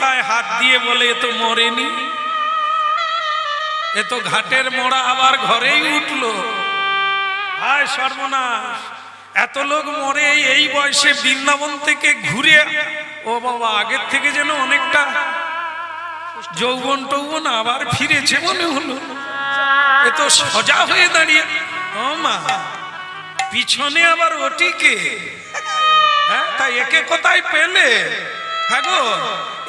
মাথায় হাত দিয়ে বলে এ তো মরেনি, এ তো ঘাটের মোড়া আবার ঘরেই উঠলো। হায় সর্বনাশ, এত লোক মরে এই বয়সে বৃন্দাবন থেকে ঘুরে। ও বাবা, আগের থেকে যেন অনেকটা যৌবন টৌবন আবার ফিরেছে মনে হলো। এ তো সোজা হয়ে দাঁড়িয়ে। ও মা, পিছনে আবার ওটিকে, হ্যাঁ, তাই একে কোথায় পেলে? হ্যাঁ গো,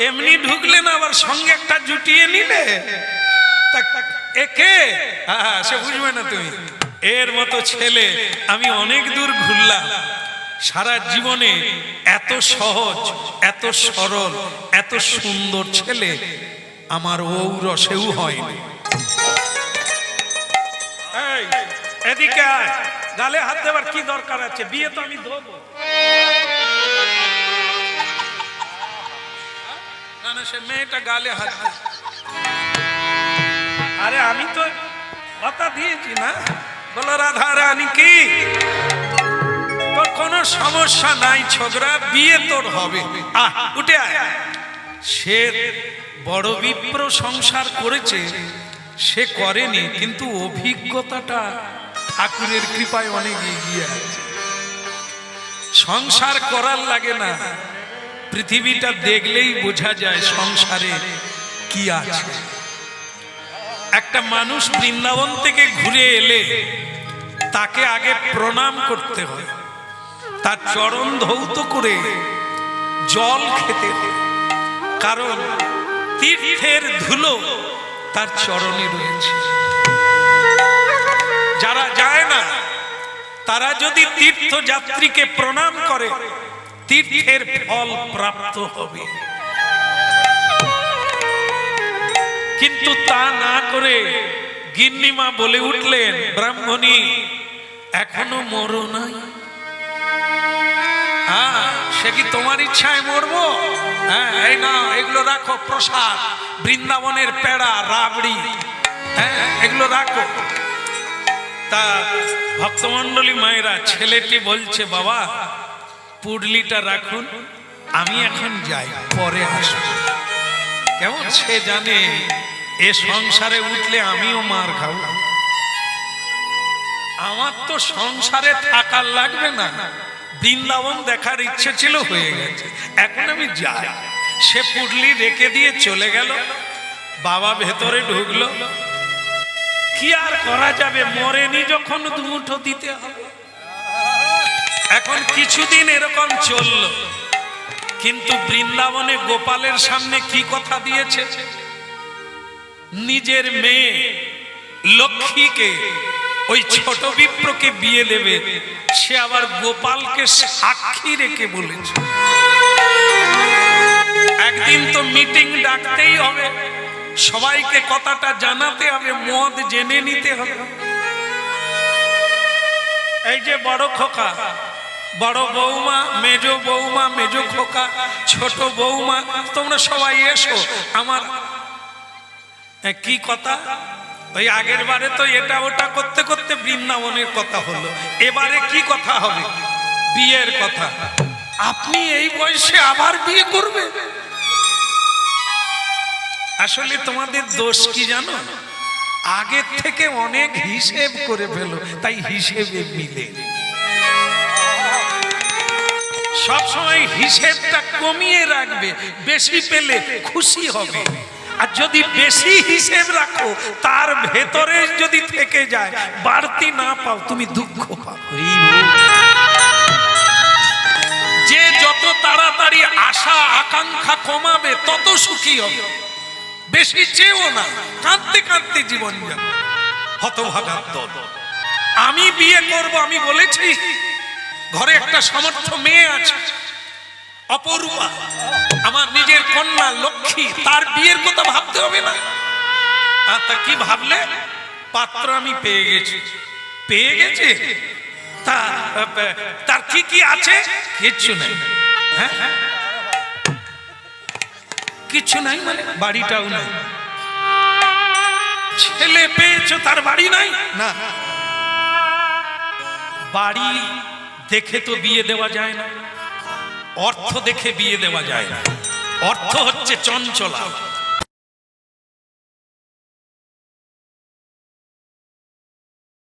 এমনি ঢুকলে না, আবার সঙ্গে একটা জুটিয়ে নিলে। একে হ্যাঁ, সে বুঝবে না তুমি। এর মতো ছেলে আমি অনেক দূর ঘুরলাম, সারা জীবনে এত সহজ, এত সরল, এত সুন্দর ছেলে আমার ঔরসেও হয়নি। এদিকে আয়, গালে হাত দেবার কি দরকার আছে? বিয়ে তো আমি দেবো না। না, সে মেয়েটা গালে হাত। আরে আমি তো কথা দিয়েছি না, বলো রাধা রানী কি তোর কোনো সমস্যা নাই, ছোকরা বিয়ে তোর হবে। উঠে আয়। সে বড় বিপ্র সংসার করেছে, সে করেনি, কিন্তু অভিজ্ঞতাটা ঠাকুরের কৃপায় অনেক এগিয়ে আছে। সংসার করার লাগে না, পৃথিবীটা দেখলেই বোঝা যায় সংসারে কি আছে। একটা মানুষ বৃন্দাবন থেকে ঘুরে এলে তাকে আগে প্রণাম করতে হয়, তার চরণ ধৌত করে জল খেতে হয়, কারণ তীর্থের ধুলো তার চরণে রয়েছে। যারা যায় না তারা যদি তীর্থযাত্রীকে প্রণাম করে তীর্থের ফল প্রাপ্ত হবে, কিন্তু তা না করে গিন্নিমা বলে উঠলেন, ব্রাহ্মণী এখনো মরো নাই। সে কি তোমার ইচ্ছায় মরবো? হ্যাঁ, এই না, এগুলো রাখো প্রসাদ, বৃন্দাবনের পেড়া রাবড়ি, হ্যাঁ এগুলো রাখো। তা ভক্তমন্ডলী মায়েরা, ছেলেটি বলছে বাবা পুডলিটা রাখুন, আমি এখন যাই, পরে আসবো। কেমন সে জানে এ সংসারে উঠলে আমিও মার খাবো, আমার তো সংসারে থাকার লাগবে না, বৃন্দাবন দেখার ইচ্ছে ছিল, হয়ে গেছে, এখন আমি যাই। সে পুডলি রেখে দিয়ে চলে গেল। বাবা ভেতরে ঢুকলো। কি আর করা যাবে, মরেনি যখন দুমুঠো দিতে হবে। এখন কিছুদিন এরকম চললো, কিন্তু বৃন্দাবনে গোপালের সামনে কি কথা দিয়েছে? নিজের মেয়ে লক্ষ্মীকে ওই ছোট বিপ্রকে বিয়ে দেবে। সে আবার গোপালকে সাক্ষী রেখে বলেছে। একদিন তো মিটিং ডাকতেই হবে, সবাইকে কথাটা জানাতে হবে, মত জেনে নিতে হবে। এই যে বড় খোকা, বড় বৌমা, মেজ বৌমা, মেজ খোকা, ছোট বৌমা, তোমরা সবাই এসো। আমার কি কথা, ওই আগের বারে তো এটা ওটা করতে করতে বৃন্দাবনের কথা হলো, এবারে কি কথা হবে? বিয়ের কথা। আপনি এই বয়সে আবার বিয়ে করবে? আসলে তোমাদের দোষ কি জানো, আগের থেকে অনেক হিসেব করে ফেলো, তাই হিসেবে মিলে। সবসময় হিসেবটা কমিয়ে রাখবে, বেশি পেলে খুশি হবে। আর যদি বেশি হিসেব রাখো, তার ভেতরে যদি থেকে যায়, বাড়তি না পাও, তুমি দুঃখ পাও। যে যত তাড়াতাড়ি আশা আকাঙ্ক্ষা কমাবে তত সুখী হবে। বেশি চেয়েও না, কাঁদতে কাঁদতে জীবন যাবে। হতভাগা দল। আমি বিয়ে করব, আমি বলেছি, ঘরে একটা সমর্থ মেয়ে আছে অপরূপা, আমার নিজের কন্যা লক্ষ্মী, তার বিয়ের কথা ভাবতে হবে না? তা কি ভাবলে? পাত্র আমি পেয়ে গেছি। পেয়ে গেছে? তার কি কি আছে? কিচ্ছু নাই। হ্যাঁ, কিচ্ছু নাই মানে বাড়িটাও নাই। ছেলে পেয়েছো, তার বাড়ি নাই? না, বাড়ি দেখে তো বিয়ে দেওয়া যায় না, অর্থ দেখে বিয়ে দেওয়া যায় না। অর্থ হচ্ছে চঞ্চলা।